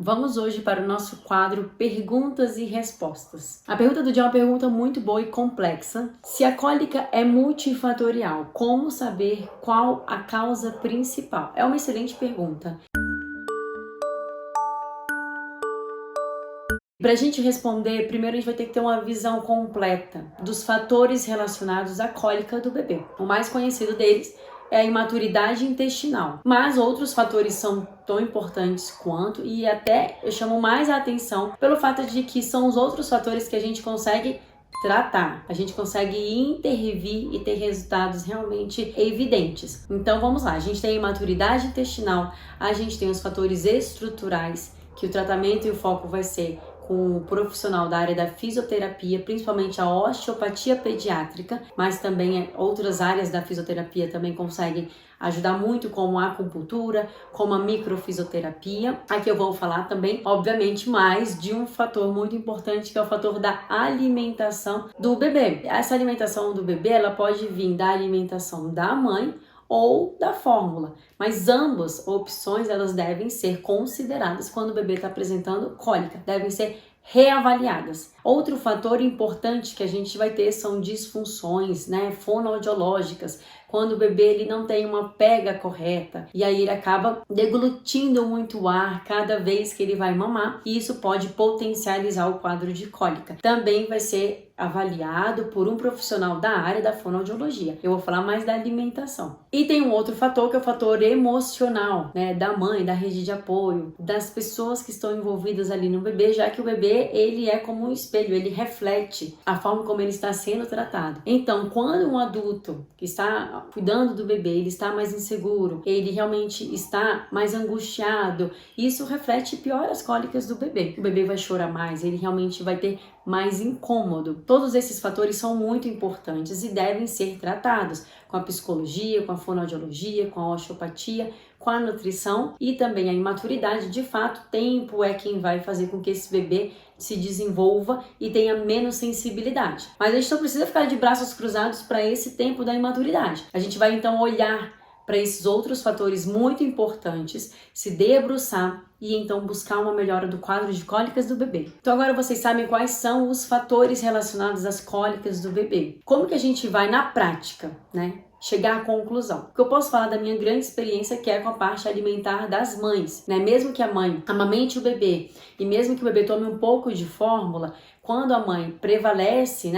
Vamos hoje para o nosso quadro Perguntas e Respostas. A pergunta do dia é uma pergunta muito boa e complexa. Se a cólica é multifatorial, como saber qual a causa principal? É uma excelente pergunta. Para a gente responder, primeiro a gente vai ter que ter uma visão completa dos fatores relacionados à cólica do bebê. O mais conhecido deles é a imaturidade intestinal, mas outros fatores são tão importantes quanto, e até eu chamo mais a atenção pelo fato de que são os outros fatores que a gente consegue tratar, a gente consegue intervir e ter resultados realmente evidentes. Então vamos lá, a gente tem a imaturidade intestinal, a gente tem os fatores estruturais, que o tratamento e o foco vai ser com o profissional da área da fisioterapia, principalmente a osteopatia pediátrica, mas também outras áreas da fisioterapia também conseguem ajudar muito, como a acupuntura, como a microfisioterapia. Aqui eu vou falar também, obviamente, mais de um fator muito importante, que é o fator da alimentação do bebê. Essa alimentação do bebê, ela pode vir da alimentação da mãe ou da fórmula, mas ambas opções elas devem ser consideradas quando o bebê está apresentando cólica, devem ser reavaliadas. Outro fator importante que a gente vai ter são disfunções, fonoaudiológicas, quando o bebê ele não tem uma pega correta e aí ele acaba deglutindo muito ar cada vez que ele vai mamar, e isso pode potencializar o quadro de cólica. Também vai ser avaliado por um profissional da área da fonoaudiologia. Eu vou falar mais da alimentação. E tem um outro fator que é o fator emocional, da mãe, da rede de apoio, das pessoas que estão envolvidas ali no bebê, já que o bebê ele é como um espelho, ele reflete a forma como ele está sendo tratado. Então, quando um adulto que está cuidando do bebê, ele está mais inseguro, ele realmente está mais angustiado, isso reflete pior as cólicas do bebê. O bebê vai chorar mais, ele realmente vai ter mais incômodo. Todos esses fatores são muito importantes e devem ser tratados com a psicologia, com a fonoaudiologia, com a osteopatia, com a nutrição e também a imaturidade. De fato, tempo é quem vai fazer com que esse bebê se desenvolva e tenha menos sensibilidade. Mas a gente não precisa ficar de braços cruzados para esse tempo da imaturidade. A gente vai então olhar para esses outros fatores muito importantes, se debruçar e então buscar uma melhora do quadro de cólicas do bebê. Então agora vocês sabem quais são os fatores relacionados às cólicas do bebê. Como que a gente vai na prática, chegar à conclusão? Porque eu posso falar da minha grande experiência, que é com a parte alimentar das mães, Mesmo que a mãe amamente o bebê e mesmo que o bebê tome um pouco de fórmula, quando a mãe prevalece,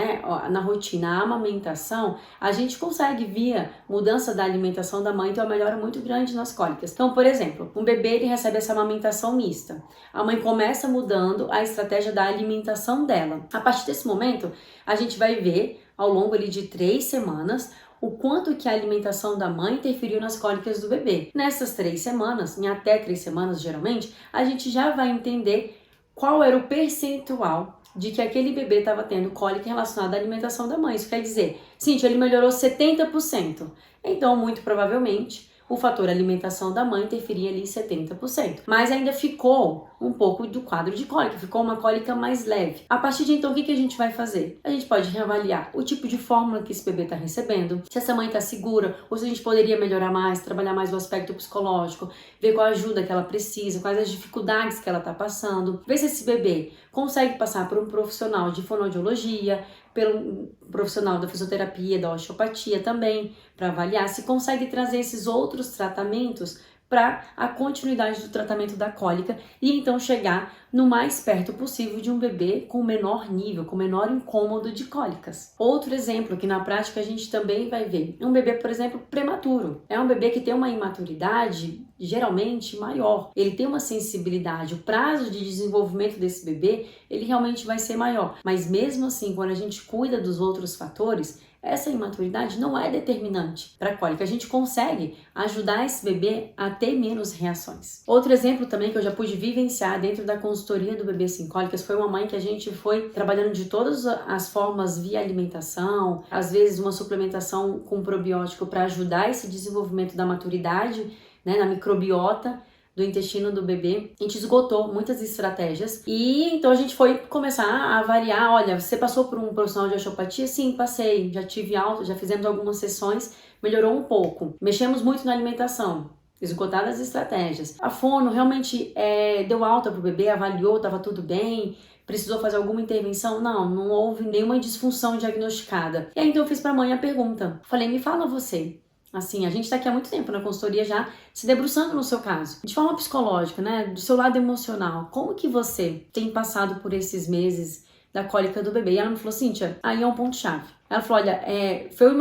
na rotina a amamentação, a gente consegue, via mudança da alimentação da mãe, ter uma melhora muito grande nas cólicas. Então, por exemplo, um bebê ele recebe essa amamentação mista. A mãe começa mudando a estratégia da alimentação dela. A partir desse momento, a gente vai ver, ao longo ali de 3 semanas, o quanto que a alimentação da mãe interferiu nas cólicas do bebê. Nessas 3 semanas, em até 3 semanas geralmente, a gente já vai entender qual era o percentual de que aquele bebê estava tendo cólica relacionada à alimentação da mãe. Isso quer dizer, Cíntia, ele melhorou 70%. Então, muito provavelmente, o fator alimentação da mãe interferia ali 70%. Mas ainda ficou um pouco do quadro de cólica, ficou uma cólica mais leve. A partir de então, o que a gente vai fazer? A gente pode reavaliar o tipo de fórmula que esse bebê está recebendo, se essa mãe está segura, ou se a gente poderia melhorar mais, trabalhar mais o aspecto psicológico, ver qual ajuda que ela precisa, quais as dificuldades que ela está passando, ver se esse bebê consegue passar por um profissional de fonoaudiologia, pelo profissional da fisioterapia, da osteopatia também, para avaliar se consegue trazer esses outros tratamentos para a continuidade do tratamento da cólica e então chegar no mais perto possível de um bebê com menor nível, com menor incômodo de cólicas. Outro exemplo que na prática a gente também vai ver, um bebê, por exemplo, prematuro. É um bebê que tem uma imaturidade geralmente maior, ele tem uma sensibilidade, o prazo de desenvolvimento desse bebê, ele realmente vai ser maior. Mas mesmo assim, quando a gente cuida dos outros fatores, essa imaturidade não é determinante para a cólica. A gente consegue ajudar esse bebê a ter menos reações. Outro exemplo também que eu já pude vivenciar dentro da consultoria do bebê sem cólicas foi uma mãe que a gente foi trabalhando de todas as formas via alimentação, às vezes uma suplementação com probiótico para ajudar esse desenvolvimento da maturidade, na microbiota do intestino do bebê. A gente esgotou muitas estratégias e então a gente foi começar a avaliar. Olha, você passou por um profissional de osteopatia? Sim, passei, já tive alta, já fizemos algumas sessões, melhorou um pouco. Mexemos muito na alimentação. esgotadas as estratégias. A fono realmente deu alta pro bebê, avaliou, estava tudo bem, precisou fazer alguma intervenção? Não houve nenhuma disfunção diagnosticada. E aí então eu fiz pra mãe a pergunta. Falei, me fala você. Assim, a gente tá aqui há muito tempo na consultoria já se debruçando no seu caso. De forma psicológica, né? Do seu lado emocional. Como que você tem passado por esses meses da cólica do bebê? E ela me falou, Cíntia, aí é um ponto-chave. Ela falou, olha,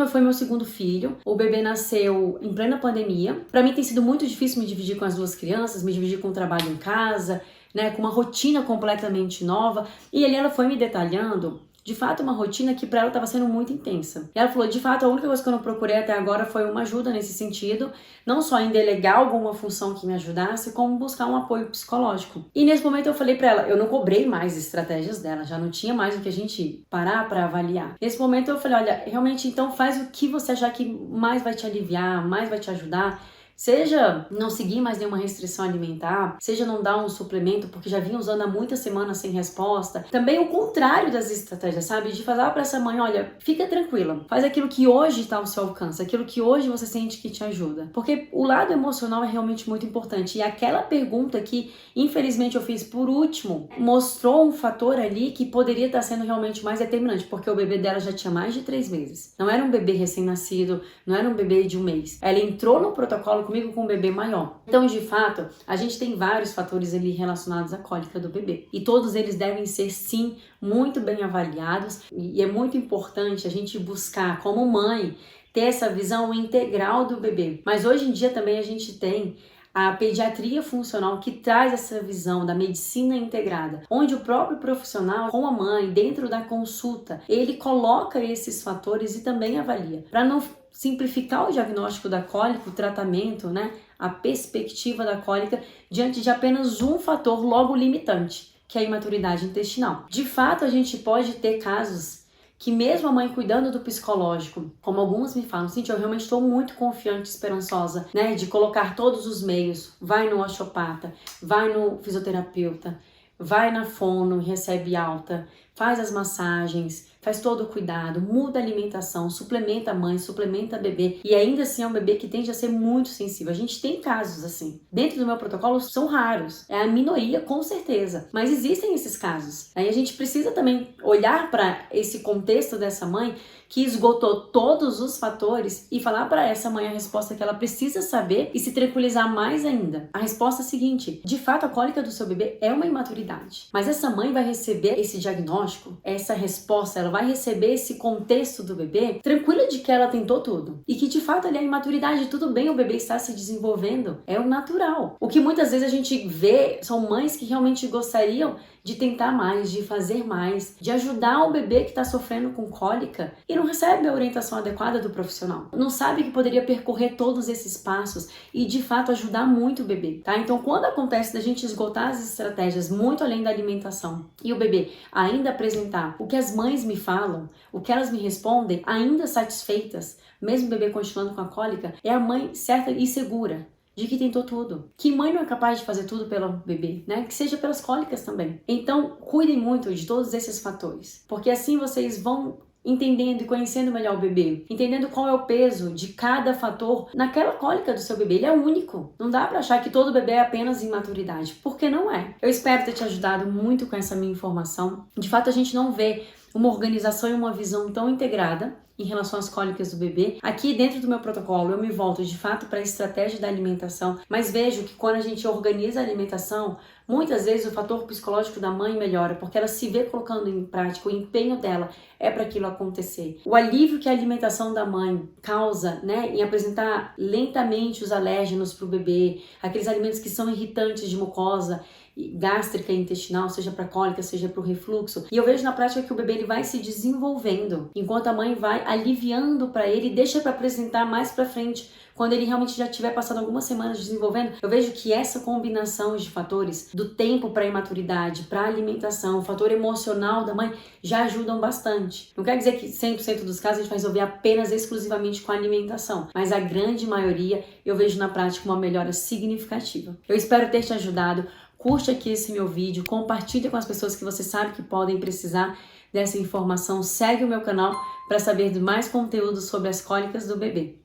foi meu segundo filho, o bebê nasceu em plena pandemia. Pra mim tem sido muito difícil me dividir com as duas crianças, me dividir com o trabalho em casa, né, com uma rotina completamente nova. E ali ela foi me detalhando, de fato, uma rotina que para ela estava sendo muito intensa. E ela falou, de fato, a única coisa que eu não procurei até agora foi uma ajuda nesse sentido, não só em delegar alguma função que me ajudasse, como buscar um apoio psicológico. E nesse momento eu falei para ela, eu não cobrei mais estratégias dela, já não tinha mais o que a gente parar para avaliar. Nesse momento eu falei, olha, realmente então faz o que você achar que mais vai te aliviar, mais vai te ajudar. Seja não seguir mais nenhuma restrição alimentar, seja não dar um suplemento porque já vinha usando há muitas semanas sem resposta. Também o contrário das estratégias, sabe? De falar para essa mãe, olha, fica tranquila, faz aquilo que hoje está ao seu alcance, aquilo que hoje você sente que te ajuda. Porque o lado emocional é realmente muito importante. E aquela pergunta que, infelizmente, eu fiz por último, mostrou um fator ali que poderia estar sendo realmente mais determinante, porque o bebê dela já tinha mais de 3 meses. Não era um bebê recém-nascido, não era um bebê de 1 mês. Ela entrou no protocolo comigo com um bebê maior. Então, de fato, a gente tem vários fatores ali relacionados à cólica do bebê. E todos eles devem ser, sim, muito bem avaliados. E é muito importante a gente buscar, como mãe, ter essa visão integral do bebê. Mas hoje em dia também a gente tem a pediatria funcional que traz essa visão da medicina integrada, onde o próprio profissional, com a mãe, dentro da consulta, ele coloca esses fatores e também avalia. Para não simplificar o diagnóstico da cólica, o tratamento, né, a perspectiva da cólica, diante de apenas um fator logo limitante, que é a imaturidade intestinal. De fato, a gente pode ter casos que mesmo a mãe cuidando do psicológico, como algumas me falam, Cíntia, eu realmente estou muito confiante e esperançosa, né, de colocar todos os meios, vai no osteopata, vai no fisioterapeuta, vai na fono, recebe alta, faz as massagens, faz todo o cuidado, muda a alimentação, suplementa a mãe, suplementa a bebê, e ainda assim é um bebê que tende a ser muito sensível. A gente tem casos assim. Dentro do meu protocolo são raros, é a minoria com certeza, mas existem esses casos. Aí a gente precisa também olhar para esse contexto dessa mãe que esgotou todos os fatores e falar para essa mãe a resposta que ela precisa saber e se tranquilizar mais ainda. A resposta é a seguinte: de fato a cólica do seu bebê é uma imaturidade, mas essa mãe vai receber esse diagnóstico, essa resposta, ela vai receber esse contexto do bebê tranquila de que ela tentou tudo e que de fato ali é a imaturidade, tudo bem, o bebê está se desenvolvendo, é o natural. O que muitas vezes a gente vê são mães que realmente gostariam de tentar mais, de fazer mais, de ajudar o bebê que está sofrendo com cólica e não recebe a orientação adequada do profissional. Não sabe que poderia percorrer todos esses passos e de fato ajudar muito o bebê, tá? Então quando acontece da gente esgotar as estratégias muito além da alimentação e o bebê ainda apresentar o que as mães me falam, o que elas me respondem, ainda satisfeitas, mesmo o bebê continuando com a cólica, é a mãe certa e segura de que tentou tudo. Que mãe não é capaz de fazer tudo pelo bebê, né? Que seja pelas cólicas também. Então, cuidem muito de todos esses fatores, porque assim vocês vão entendendo e conhecendo melhor o bebê, entendendo qual é o peso de cada fator naquela cólica do seu bebê. Ele é único. Não dá pra achar que todo bebê é apenas imaturidade, porque não é. Eu espero ter te ajudado muito com essa minha informação. De fato, a gente não vê uma organização e uma visão tão integrada em relação às cólicas do bebê. Aqui dentro do meu protocolo eu me volto de fato para a estratégia da alimentação, mas vejo que quando a gente organiza a alimentação, muitas vezes o fator psicológico da mãe melhora, porque ela se vê colocando em prática, o empenho dela é para aquilo acontecer. O alívio que a alimentação da mãe causa, né, em apresentar lentamente os alérgenos para o bebê, aqueles alimentos que são irritantes de mucosa, gástrica e intestinal, seja para cólica, seja para o refluxo. E eu vejo na prática que o bebê ele vai se desenvolvendo, enquanto a mãe vai aliviando para ele e deixa para apresentar mais para frente, quando ele realmente já tiver passado algumas semanas desenvolvendo. Eu vejo que essa combinação de fatores, do tempo para a imaturidade, para a alimentação, o fator emocional da mãe, já ajudam bastante. Não quer dizer que 100% dos casos a gente vai resolver apenas exclusivamente com a alimentação, mas a grande maioria eu vejo na prática uma melhora significativa. Eu espero ter te ajudado. Curte aqui esse meu vídeo, compartilha com as pessoas que você sabe que podem precisar dessa informação. Segue o meu canal para saber de mais conteúdo sobre as cólicas do bebê.